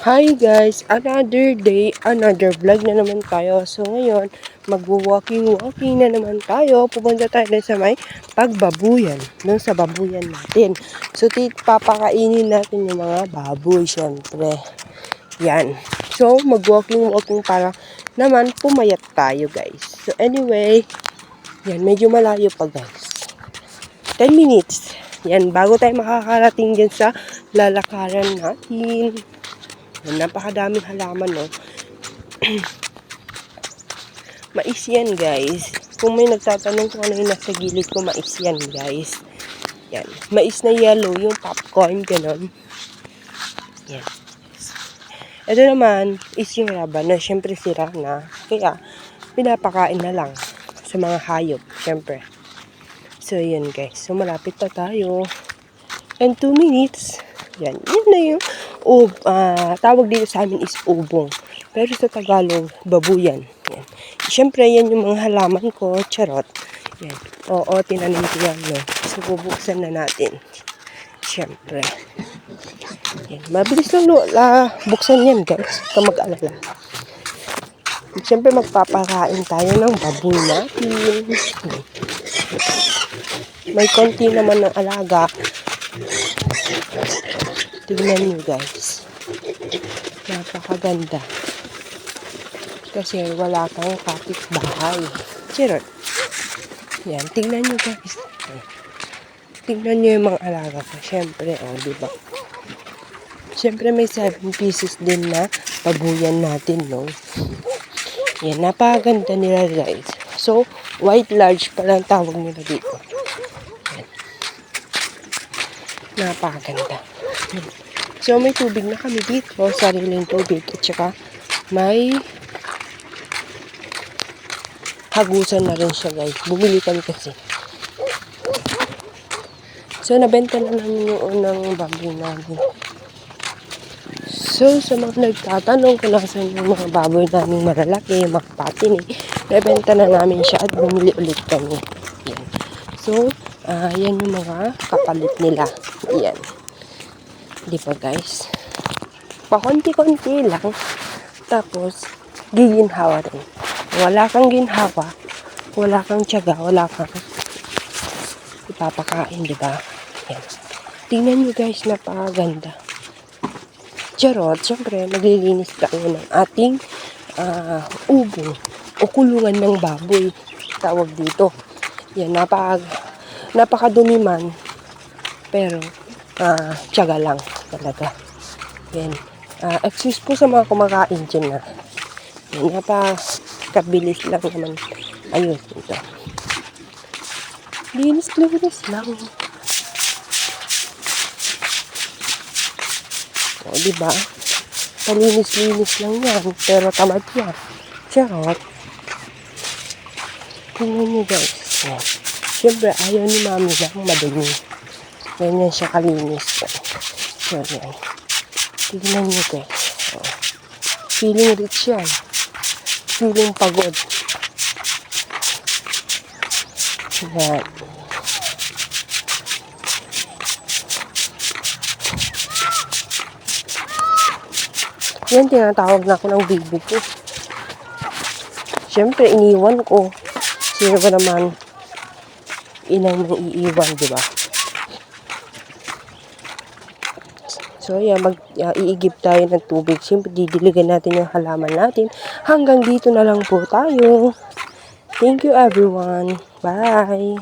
Hi guys! Another day, another vlog na naman tayo. So ngayon, magwo-walking na naman tayo. Pupunta tayo sa may pagbabuyan. Doon sa babuyan natin. So papakainin natin yung mga baboy syempre. Yan. So magwo-walking para naman pumayat tayo guys. So anyway, yan medyo malayo pa guys. 10 minutes. Yan, bago tayo makakarating dyan sa lalakaran natin. Napakadaming halaman, no? Mais yan, guys. Kung may nagtatanong kung ano yung nasa gilid ko, mais yan, guys. Yan. Mais na yellow, yung popcorn, gano'n. Yan. Ito naman is yung raba na syempre sira na. Kaya, pinapakain na lang sa mga hayop, syempre. So, yan, guys. So, malapit na tayo. And 2 minutes. Yan. Yan na yung tawag dito sa amin is ubong. Pero sa Tagalog, babuyan. Yan. Siyempre, yan yung mga halaman ko. Charot. Yan. Oo, tinanim ko yan, no? So, bubuksan na natin. Siyempre. Yan. Mabilis lang, no? Buksan yan, guys. Ito mag-alala. Siyempre, magpapakain tayo ng baboy natin. May konti naman ng alaga. Tignan nyo guys. Napakaganda. Kasi wala kang kapitbahay. Charot. Yan. Tignan nyo guys. Tignan nyo yung mga alaga ko. Siyempre, diba? Siyempre may 7 pieces din na babuyan natin, no? Yan. Napakaganda nila guys. So, white large pala ang tawag nila dito. Yan. Napakaganda. So, may tubig na kami dito. Sariling tubig. At saka, may hagusan na rin siya, guys. Bumili kami kasi. So, nabenta na namin yung unang baboy namin. So, sa mga nagtatanong kung nasan yung mga baboy namin malalaki, yung mga patini, nabenta na namin siya at bumili ulit kami. Yan. So, yan yung mga kapalit nila. Yan. Di ba guys? Pakunti-kunti lang. Tapos, giginhawa rin. Wala kang ginhawa, wala kang tiyaga, wala kang ipapakain, di ba? Yan. Tingnan nyo guys, napakaganda. Charot, syempre, maglilinis tayo ng ating ubo o kulungan ng baboy. Tawag dito. Yan, napakadumi man. Pero, tiyaga lang talaga. Yan. Excuse po sa mga kumakain dyan na. Yan, napakabilis lang naman. Ayun, ito. Linis lang. O, diba? Palinis-linis lang yan. Pero tamad yan. Charot. Tingnan nyo guys. Yan. Siyempre, ayaw ni mami lang madumi. Ganyan siya kalinis. So, yan. Tignan nyo guys. So, feeling rich yan. Feeling pagod. Yan. Yan, tinatawag na ako ng baby ko. Siyempre, iniwan ko. Sino ba naman inang mong iiwan, diba? So, yan, iigib tayo ng tubig. Siyempre, didiligan natin yung halaman natin. Hanggang dito na lang po tayo. Thank you, everyone. Bye!